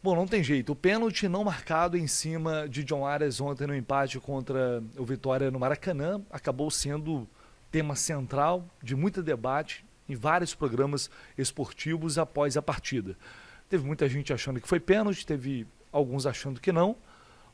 Bom, não tem jeito. O pênalti não marcado em cima de John Arias ontem no empate contra o Vitória no Maracanã acabou sendo tema central de muito debate em vários programas esportivos após a partida. Teve muita gente achando que foi pênalti, teve alguns achando que não,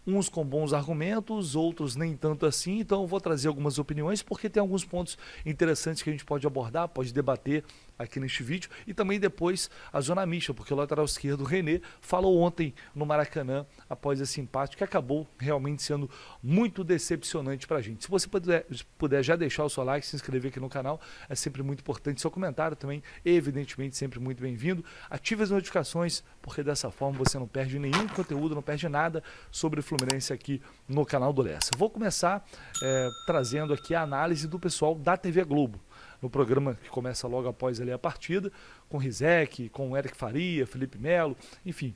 uns com bons argumentos, outros nem tanto assim. Então eu vou trazer algumas opiniões porque tem alguns pontos interessantes que a gente pode abordar, pode debater aqui neste vídeo, e também depois a zona mista, porque o lateral esquerdo, o René, falou ontem no Maracanã, após esse empate, que acabou realmente sendo muito decepcionante pra gente. Se você puder já deixar o seu like, se inscrever aqui no canal, é sempre muito importante. Seu comentário também, evidentemente, sempre muito bem-vindo. Ative as notificações, porque dessa forma você não perde nenhum conteúdo, não perde nada sobre o Fluminense aqui no canal do Lessa. Vou começar trazendo aqui a análise do pessoal da TV Globo, no programa que começa logo após ali a partida, com Rizek, com Eric Faria, Felipe Melo, enfim.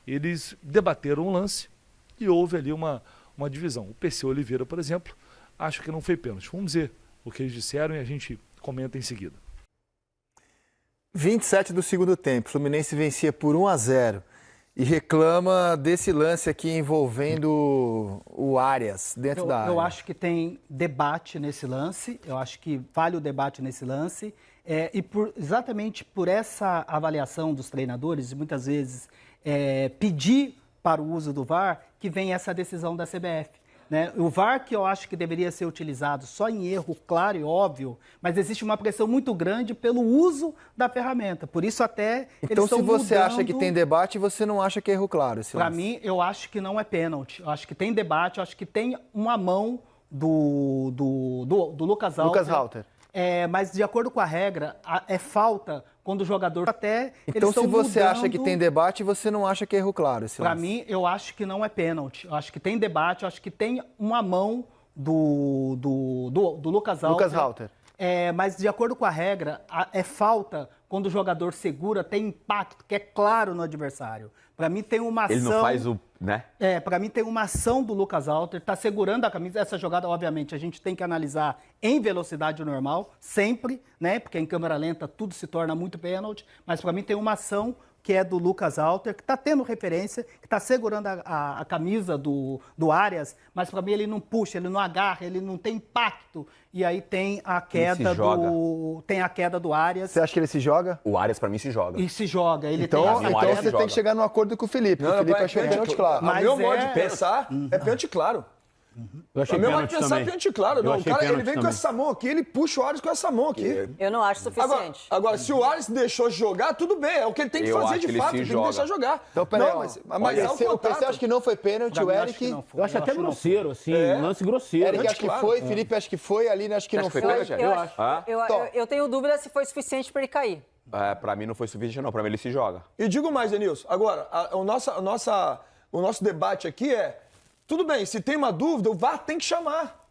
Eles debateram o lance e houve ali uma divisão. O PC Oliveira, por exemplo, acha que não foi pênalti. Vamos ver o que eles disseram e a gente comenta em seguida. 27 do segundo tempo, Fluminense vencia por 1-0 e reclama desse lance aqui envolvendo o Arias dentro da área. Eu acho que tem debate nesse lance, eu acho que vale o debate nesse lance, exatamente por essa avaliação dos treinadores, e muitas vezes pedir para o uso do VAR, que vem essa decisão da CBF. Né? O VAR, que eu acho que deveria ser utilizado só em erro claro e óbvio, mas existe uma pressão muito grande pelo uso da ferramenta. Por isso até então, se você acha que tem debate, você não acha que é erro claro? Para mim, eu acho que não é pênalti. Eu acho que tem debate, eu acho que tem uma mão do Lucas Halter. Mas de acordo com a regra, é falta quando o jogador Então, se você acha que tem debate, você não acha que é erro claro? Para mim, eu acho que não é pênalti. Eu acho que tem debate, eu acho que tem uma mão do Lucas Halter. Mas de acordo com a regra, é falta quando o jogador segura, tem impacto, que é claro no adversário. Para mim tem uma ação... Ele não faz o... né? Para mim tem uma ação do Lucas Halter, tá segurando a camisa. Essa jogada, obviamente, a gente tem que analisar em velocidade normal, sempre, né? Porque em câmera lenta tudo se torna muito pênalti. Mas para mim tem uma ação que é do Lucas Halter, que está tendo referência, que está segurando a camisa do Arias, mas para mim ele não puxa, ele não agarra, ele não tem impacto. E aí tem a queda do Arias. Você acha que ele se joga? O Arias, para mim, se joga. E se joga. Então você tem que chegar num acordo com o Felipe. O Felipe achou pênalti claro. Mas meu modo de pensar é pênalti claro. Eu achei meu modo de pensar é pênalti claro. Não, o cara, ele vem com essa mão aqui, ele puxa o Arias com essa mão aqui. Eu não acho suficiente. Agora, se o Arias deixou jogar, tudo bem. É o que ele tem que fazer de fato. Ele tem que deixar jogar. Então, peraí. O PC acha que não foi pênalti, o Eric... Eu acho até grosseiro, assim. Um lance grosseiro. Eric acha que foi, Felipe acha que foi, Aline acha que não foi. Eu tenho dúvida se foi suficiente para ele cair. Pra mim não foi suficiente, não. Pra mim ele se joga. E digo mais, Denilson. Agora, o nosso debate aqui é... Tudo bem, se tem uma dúvida, o VAR tem que chamar.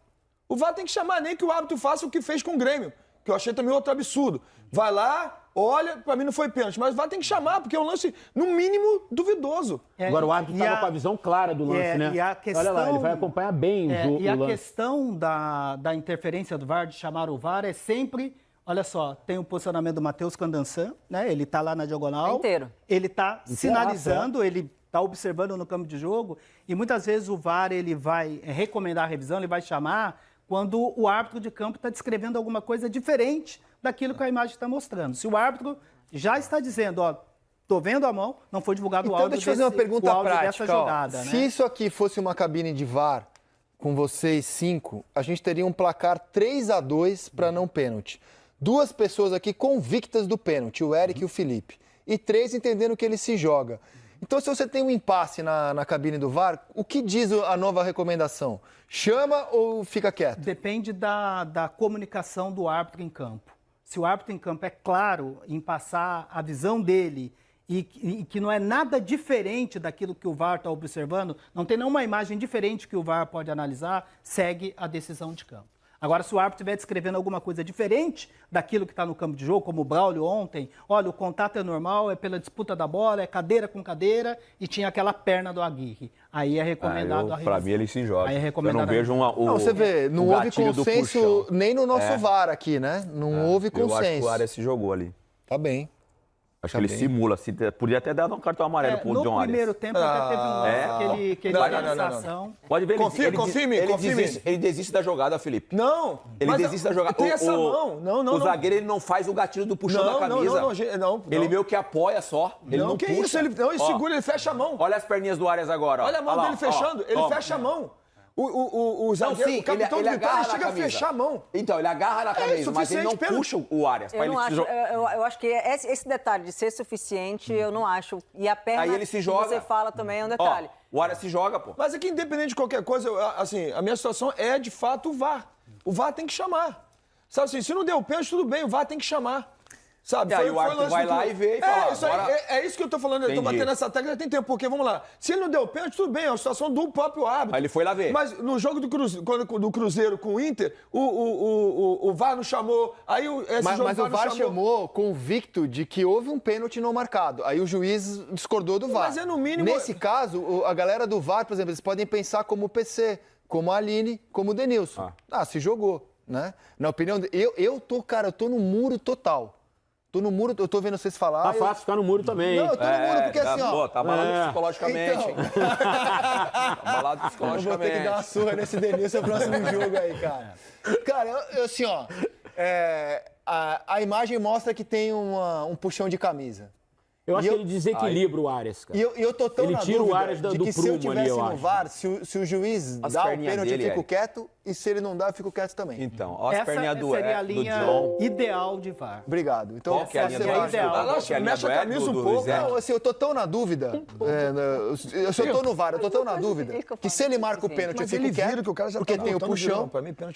O VAR tem que chamar, nem que o árbitro faça o que fez com o Grêmio, que eu achei também outro absurdo. Vai lá, olha, pra mim não foi pênalti, mas o VAR tem que chamar, porque é um lance, no mínimo, duvidoso. Agora o árbitro estava com a visão clara do lance, né? Olha lá, ele vai acompanhar bem o lance. E a questão da interferência do VAR, de chamar o VAR, é sempre... Olha só, tem o posicionamento do Matheus Candançan, né? Ele tá lá na diagonal. Inteiro. Ele tá sinalizando, ele tá observando no campo de jogo. E muitas vezes o VAR, ele vai recomendar a revisão, ele vai chamar quando o árbitro de campo está descrevendo alguma coisa diferente daquilo que a imagem está mostrando. Se o árbitro já está dizendo, ó, tô vendo a mão, não foi divulgado o áudio deixa eu fazer uma pergunta prática. Dessa jogada, né? Se isso aqui fosse uma cabine de VAR, com vocês 5, a gente teria um placar 3-2 para não pênalti. 2 pessoas aqui convictas do pênalti, o Eric e o Felipe. E 3 entendendo que ele se joga. Então, se você tem um impasse na cabine do VAR, o que diz a nova recomendação? Chama ou fica quieto? Depende da comunicação do árbitro em campo. Se o árbitro em campo é claro em passar a visão dele e que não é nada diferente daquilo que o VAR está observando, não tem nenhuma imagem diferente que o VAR pode analisar, segue a decisão de campo. Agora, se o árbitro estiver descrevendo alguma coisa diferente daquilo que está no campo de jogo, como o Braulio ontem, olha, o contato é normal, é pela disputa da bola, é cadeira com cadeira e tinha aquela perna do Aguirre. Aí é recomendado a revisão. Pra mim, ele se joga. Aí é recomendado. Eu não vejo você vê, não houve consenso nem no nosso VAR aqui, né? Não houve consenso. Eu acho que o Arias se jogou ali. Tá bem. Acho que ele simula. Podia até dar um cartão amarelo pro John Arias. No primeiro tempo até teve um lance que ele deu sensação. Pode ver, confirme. Ele desiste da jogada, Felipe. Não. Ele desiste da jogada. Tem essa mão. Não. O zagueiro ele não faz o gatilho do puxão da camisa. Não. Ele meio que apoia só. Ele não puxa. Isso? Ele segura, ele fecha a mão. Olha as perninhas do Arias agora. Olha a mão dele fechando. Ele fecha a mão. O zagueiro, o capitão do Vitória chega a fechar a mão. Então, ele agarra na camisa, mas ele não puxa o Arias. Eu acho que esse detalhe de ser suficiente, eu não acho. E a perna aí ele se joga. Que você fala também é um detalhe. O Arias se joga, pô. Mas é que independente de qualquer coisa, assim, a minha situação é, de fato, o VAR. O VAR tem que chamar. Sabe assim, se não deu pênalti, tudo bem, o VAR tem que chamar. Sabe? E aí o árbitro vai lá e vê e fala... É isso que eu tô falando, eu tô batendo essa tecla, tem tempo, porque, vamos lá, se ele não deu pênalti, tudo bem, é uma situação do próprio árbitro. Aí ele foi lá ver. Mas no jogo do Cruzeiro com o Inter, o VAR não chamou, aí mas o VAR chamou convicto de que houve um pênalti não marcado, aí o juiz discordou do VAR. Mas é no mínimo... Nesse caso, a galera do VAR, por exemplo, eles podem pensar como o PC, como a Aline, como o Denilson. Se jogou, né? Na opinião... Eu tô no muro total. Tô no muro, eu tô vendo vocês falar. Tá fácil ficar no muro também. Não, eu tô no muro porque assim, ó. Tá abalado psicologicamente. Então. Tá abalado psicologicamente. Eu vou ter que dar uma surra nesse Denilson no próximo jogo aí, cara. Cara, eu assim, ó. A imagem mostra que tem um puxão de camisa. Eu acho que ele desequilibra o Arias, cara. E eu tô tão ele tira o Arias de que se eu tivesse no VAR, se o juiz dá o pênalti, eu fico quieto, e se ele não dá, eu fico quieto também. Então, ó as perninhas do seria a linha ideal de VAR. Obrigado. Então, qual que é a linha do ideal? Mexe a camisa um pouco. Não, assim, eu tô tão na dúvida. Se eu tô no VAR, eu tô tão na dúvida que se ele marca o pênalti, eu fico quieto, porque tem o puxão.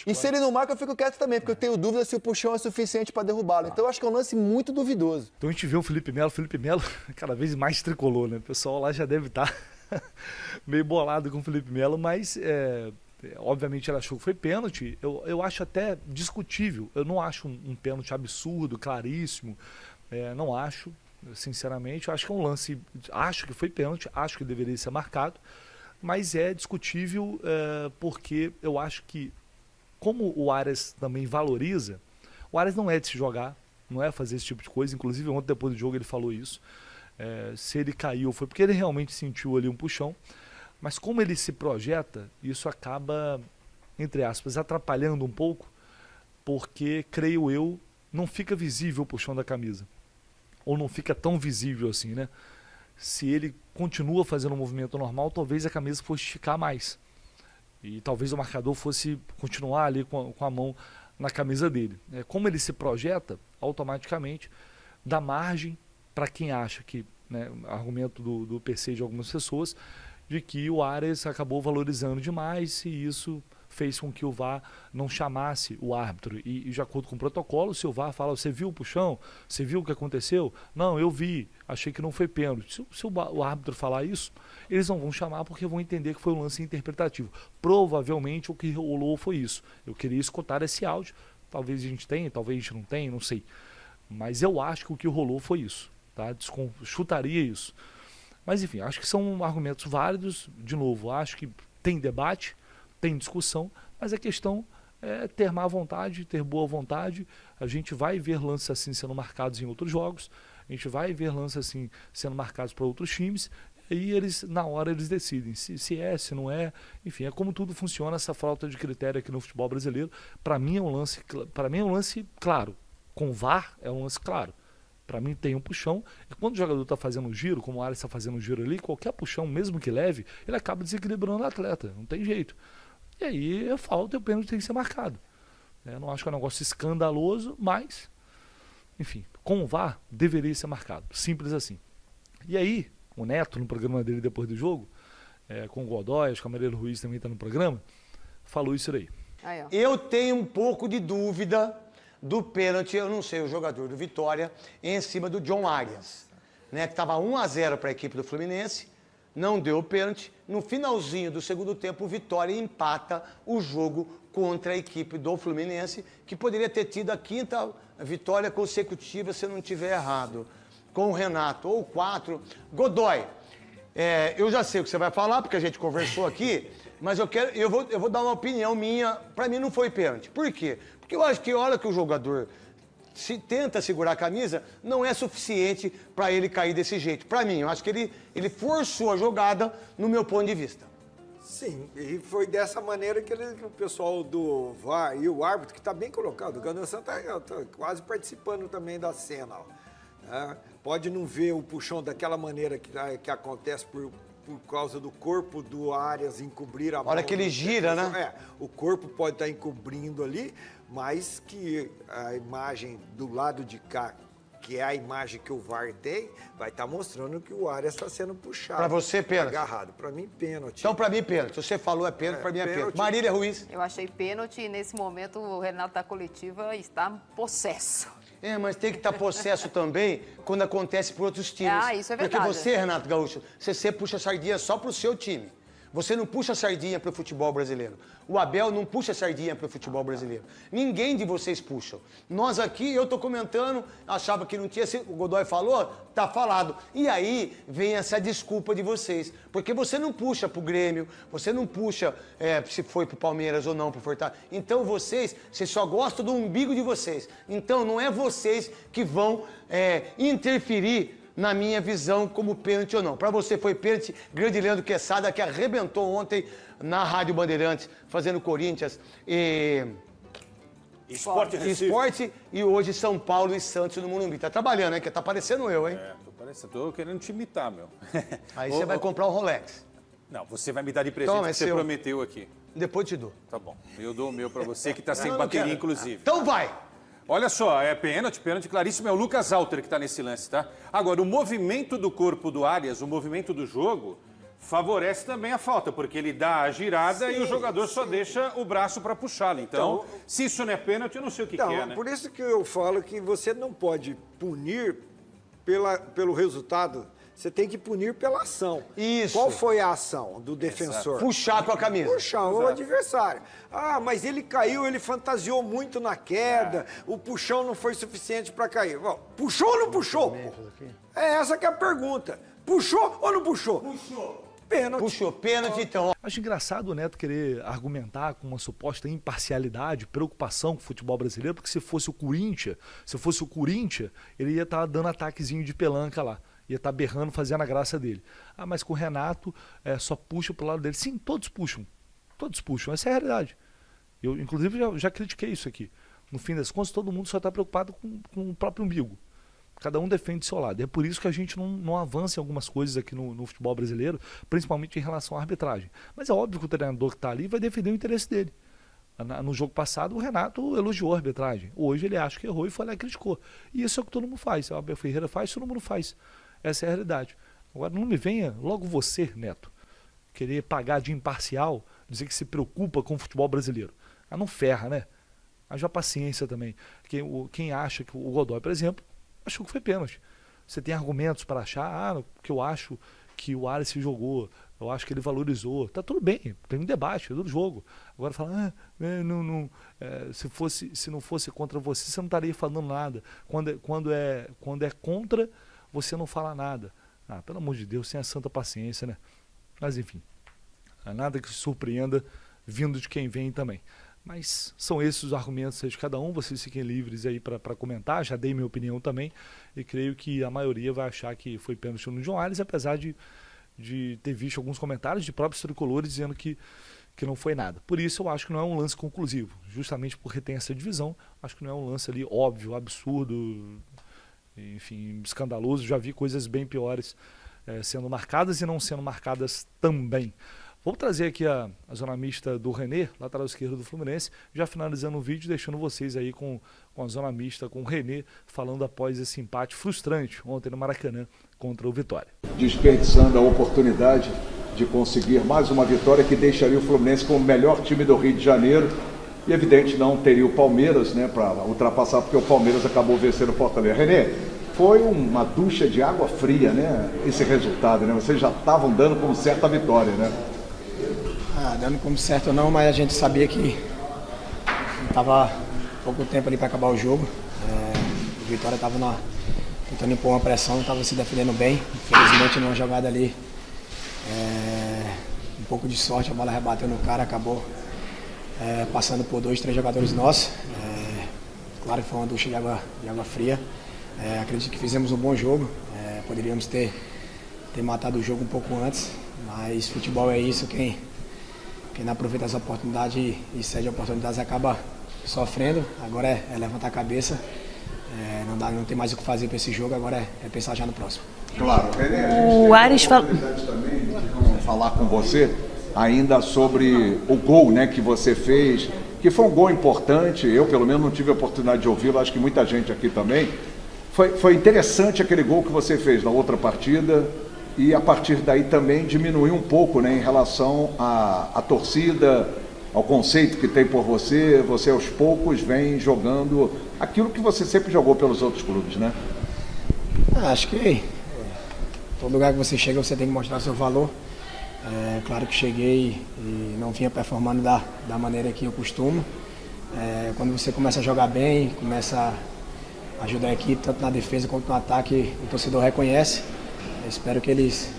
E se ele não marca, eu fico quieto também, porque eu tenho dúvida se o puxão é suficiente pra derrubá-lo. Então, eu acho que é um lance muito duvidoso. Então, a gente vê o Felipe Melo cada vez mais tricolor, né? O pessoal lá já deve estar meio bolado com o Felipe Melo, mas obviamente ele achou que foi pênalti. Eu acho até discutível. Eu não acho um pênalti absurdo, claríssimo. Não acho, sinceramente. Eu acho que é um lance. Acho que foi pênalti, acho que deveria ser marcado, mas é discutível porque eu acho que, como o Arias também valoriza, o Arias não é de se jogar, não é fazer esse tipo de coisa. Inclusive, ontem, depois do jogo, ele falou isso. Se ele caiu foi porque ele realmente sentiu ali um puxão, mas como ele se projeta, isso acaba, entre aspas, atrapalhando um pouco, porque, creio eu, não fica visível o puxão da camisa, ou não fica tão visível assim, né? Se ele continua fazendo um movimento normal, talvez a camisa fosse esticar mais, e talvez o marcador fosse continuar ali com a mão na camisa dele. Como ele se projeta, automaticamente dá margem para quem acha que, argumento do PC de algumas pessoas, de que o Arias acabou valorizando demais e isso fez com que o VAR não chamasse o árbitro. E de acordo com o protocolo, se o VAR fala, você viu o puxão? Você viu o que aconteceu? Não, eu vi, achei que não foi pênalti. Se o árbitro falar isso, eles não vão chamar porque vão entender que foi um lance interpretativo. Provavelmente o que rolou foi isso. Eu queria escutar esse áudio, talvez a gente tenha, talvez a gente não tenha, não sei. Mas eu acho que o que rolou foi isso. Tá? Chutaria isso. Mas enfim, acho que são argumentos válidos. De novo, acho que tem debate, tem discussão, mas a questão é ter má vontade, ter boa vontade. A gente vai ver lances assim sendo marcados em outros jogos, a gente vai ver lances assim sendo marcados para outros times, e eles, na hora, eles decidem se é, se não é. Enfim, é como tudo funciona, essa falta de critério aqui no futebol brasileiro. Para mim é um lance claro. Com o VAR é um lance claro. Para mim tem um puxão, e quando o jogador está fazendo um giro, como o Arias está fazendo um giro ali, qualquer puxão, mesmo que leve, ele acaba desequilibrando o atleta, não tem jeito. E aí é falta e o pênalti tem que ser marcado. Eu não acho que é um negócio escandaloso, mas, enfim, com o VAR deveria ser marcado, simples assim. E aí, o Neto, no programa dele depois do jogo, com o Godoy, acho que a Maria Ruiz também está no programa, falou isso aí. Eu tenho um pouco de dúvida do pênalti, eu não sei, o jogador do Vitória, em cima do John Arias, né, que estava 1-0 para a equipe do Fluminense, não deu o pênalti. No finalzinho do segundo tempo, o Vitória empata o jogo contra a equipe do Fluminense, que poderia ter tido a 5ª vitória consecutiva, se eu não estiver errado, com o Renato, ou 4. Godoy, eu já sei o que você vai falar, porque a gente conversou aqui, mas eu vou dar uma opinião minha. Para mim não foi pênalti. Por quê? Porque eu acho que a hora que o jogador tenta segurar a camisa, não é suficiente para ele cair desse jeito. Para mim, eu acho que ele forçou a jogada no meu ponto de vista. Sim, e foi dessa maneira que o pessoal do VAR e o árbitro, que está bem colocado, o Ganassan está quase participando também da cena. Ó. Pode não ver o puxão daquela maneira que acontece por causa do corpo do Arias encobrir a mão. A hora que ele gira, né? O corpo pode estar encobrindo ali, mas que a imagem do lado de cá, que é a imagem que o VAR tem, vai estar mostrando que o Arias está sendo puxado. Para você, pênalti. Agarrado. Para mim, pênalti. Então, para mim, pênalti. Você falou é pênalti, para mim é pênalti. Marília Ruiz. Eu achei pênalti e nesse momento o Renato da coletiva está possesso. Mas tem que estar possesso também quando acontece por outros times. Isso é verdade. Porque você, Renato Gaúcho, você puxa a sardinha só pro seu time. Você não puxa a sardinha pro futebol brasileiro. O Abel não puxa a sardinha pro futebol brasileiro. Ninguém de vocês puxa. Nós aqui, eu tô comentando, achava que não tinha, o Godoy falou, tá falado. E aí vem essa desculpa de vocês. Porque você não puxa pro Grêmio, você não puxa se foi pro Palmeiras ou não pro Fortaleza. Então vocês só gostam do umbigo de vocês. Então não é vocês que vão interferir na minha visão, como pênalti ou não. Para você foi pênalti, grande Leandro Quesada, que arrebentou ontem na Rádio Bandeirantes, fazendo Corinthians e Esporte e hoje São Paulo e Santos no Morumbi. Tá trabalhando, hein? Que tá parecendo eu, hein? Tô querendo te imitar, meu. Aí você vai comprar um Rolex. Não, você vai me dar de presente que você prometeu aqui. Depois te dou. Tá bom. Eu dou o meu para você, que tá sem bateria, inclusive. Então vai! Olha só, pênalti claríssimo, é o Lucas Alter que está nesse lance, tá? Agora, o movimento do corpo do Arias, o movimento do jogo, favorece também a falta, porque ele dá a girada e o jogador só deixa o braço para puxá-lo. Então, se isso não é pênalti, eu não sei o que é, né? Por isso que eu falo que você não pode punir pelo resultado, você tem que punir pela ação. Isso. Qual foi a ação do defensor? Exato. Puxar com a camisa. Puxar o adversário. Mas ele caiu, ele fantasiou muito na queda, o puxão não foi suficiente para cair. Bom, puxou ou não puxou? Essa que é a pergunta. Puxou ou não puxou? Puxou. Pênalti. Puxou, pênalti então. Acho engraçado o Neto querer argumentar com uma suposta imparcialidade, preocupação com o futebol brasileiro, porque se fosse o Corinthians, ele ia estar dando ataquezinho de pelanca lá. Ia estar berrando, fazendo a graça dele. Mas com o Renato, só puxa pro lado dele. Sim, todos puxam. Todos puxam. Essa é a realidade. Eu, inclusive, já critiquei isso aqui. No fim das contas, todo mundo só está preocupado com o próprio umbigo. Cada um defende o seu lado. É por isso que a gente não avança em algumas coisas aqui no futebol brasileiro, principalmente em relação à arbitragem. Mas é óbvio que o treinador que está ali vai defender o interesse dele. No jogo passado, o Renato elogiou a arbitragem. Hoje ele acha que errou e foi lá e criticou. E isso é o que todo mundo faz. O Abel Ferreira faz, todo mundo faz. Essa é a realidade. Agora, não me venha, logo você, Neto, querer pagar de imparcial, dizer que se preocupa com o futebol brasileiro. Não ferra, né? Haja paciência também. Quem acha que o Godoy, por exemplo, achou que foi pênalti. Você tem argumentos para achar, que eu acho que o Arias se jogou, eu acho que ele valorizou. Tá tudo bem, tem um debate, é do jogo. Agora fala, se não fosse contra você, você não estaria falando nada. Quando é contra, você não fala nada. Pelo amor de Deus, sem a santa paciência, né? Mas enfim, nada que se surpreenda vindo de quem vem também. Mas são esses os argumentos de cada um, vocês fiquem livres aí para comentar, já dei minha opinião também, e creio que a maioria vai achar que foi pênalti no João Arias, apesar de ter visto alguns comentários de próprios tricolores dizendo que não foi nada. Por isso eu acho que não é um lance conclusivo, justamente porque tem essa divisão, acho que não é um lance ali óbvio, absurdo, enfim, escandaloso. Já vi coisas bem piores sendo marcadas e não sendo marcadas também. Vou trazer aqui a zona mista do René, lateral esquerdo do Fluminense, já finalizando o vídeo, deixando vocês aí com a zona mista, com o René, falando após esse empate frustrante ontem no Maracanã contra o Vitória. Desperdiçando a oportunidade de conseguir mais uma vitória que deixaria o Fluminense como o melhor time do Rio de Janeiro. E, evidente, não teria o Palmeiras, né, para ultrapassar, porque o Palmeiras acabou vencendo o Fortaleza. René, foi uma ducha de água fria, né, esse resultado, né? Vocês já estavam dando como certa a vitória, né? Dando como certo não, mas a gente sabia que estava pouco tempo ali para acabar o jogo. O Vitória estava tentando impor uma pressão, estava se defendendo bem. Infelizmente, numa jogada ali, um pouco de sorte, a bola rebateu no cara, acabou passando por 2, 3 jogadores nossos. claro que foi uma ducha de água fria. Acredito que fizemos um bom jogo, poderíamos ter matado o jogo um pouco antes, mas futebol é isso, quem não aproveita as oportunidades e cede oportunidades acaba sofrendo. Agora é levantar a cabeça, não tem mais o que fazer para esse jogo, agora é pensar já no próximo. Claro, o Ares falou também de falar com você ainda sobre o gol, né, que você fez, que foi um gol importante. Eu pelo menos não tive a oportunidade de ouvi-lo, acho que muita gente aqui também. Foi interessante aquele gol que você fez na outra partida, e a partir daí também diminuiu um pouco, né, em relação à torcida, ao conceito que tem por você. Você aos poucos vem jogando aquilo que você sempre jogou pelos outros clubes, né? Acho que todo lugar que você chega você tem que mostrar seu valor. Claro que cheguei e não vinha performando da maneira que eu costumo. Quando você começa a jogar bem, começa a ajudar a equipe, tanto na defesa quanto no ataque, o torcedor reconhece. Eu espero que eles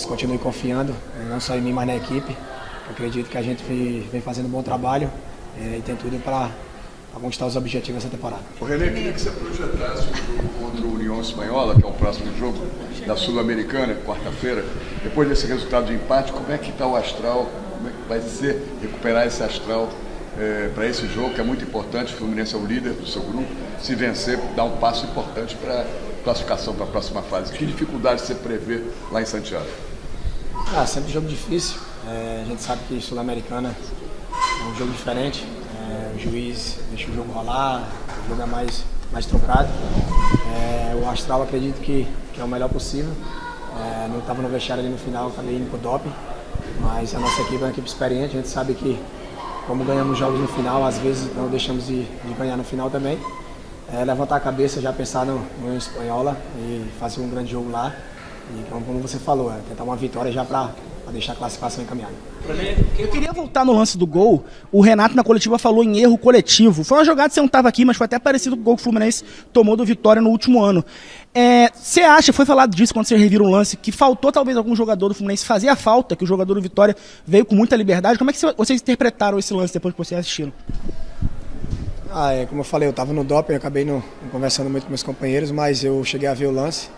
continuem confiando, não só em mim, mas na equipe. Eu acredito que a gente vem fazendo um bom trabalho e tem tudo para conquistar os objetivos dessa temporada. O René, queria que você projetasse o jogo contra o União Espanhola, que é o próximo jogo da Sul-Americana, quarta-feira. Depois desse resultado de empate, como é que está o astral? Como é que vai ser recuperar esse astral para esse jogo, que é muito importante? O Fluminense é o líder do seu grupo. Se vencer, dá um passo importante para classificação para a próxima fase. Que dificuldade você prevê lá em Santiago? Sempre jogo difícil. A gente sabe que Sul-Americana é um jogo diferente. O juiz deixa o jogo rolar, o jogo é mais trocado. O astral acredito que é o melhor possível. Não estava no vestiário ali no final, acabei indo para o doping. Mas a nossa equipe é uma equipe experiente, a gente sabe que como ganhamos jogos no final, às vezes não deixamos de ganhar no final também. Levantar a cabeça, já pensar no Espanhola e fazer um grande jogo lá. E como você falou, tentar uma vitória já para deixar a classificação encaminhada. Eu queria voltar no lance do gol. O Renato na coletiva falou em erro coletivo. Foi uma jogada que você não estava aqui, mas foi até parecido com o gol que o Fluminense tomou do Vitória no último ano. Você acha, foi falado disso quando você revira um lance, que faltou talvez algum jogador do Fluminense fazer a falta, que o jogador do Vitória veio com muita liberdade? Como é que vocês interpretaram esse lance depois que vocês assistiram? Como eu falei, eu estava no doping, eu acabei não conversando muito com meus companheiros, mas eu cheguei a ver o lance.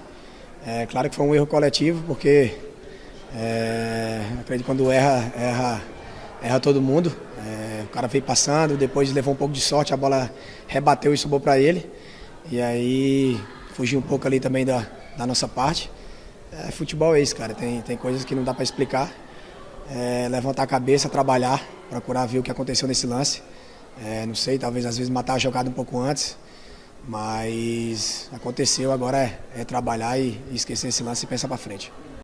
Claro que foi um erro coletivo, porque acredito que quando erra todo mundo. O cara veio passando, depois levou um pouco de sorte, a bola rebateu e sobrou para ele. E aí fugiu um pouco ali também da nossa parte. Futebol é isso, cara, tem coisas que não dá para explicar. Levantar a cabeça, trabalhar, procurar ver o que aconteceu nesse lance. Não sei, talvez às vezes matar a jogada um pouco antes, mas aconteceu, agora é trabalhar e esquecer esse lance e pensar para frente.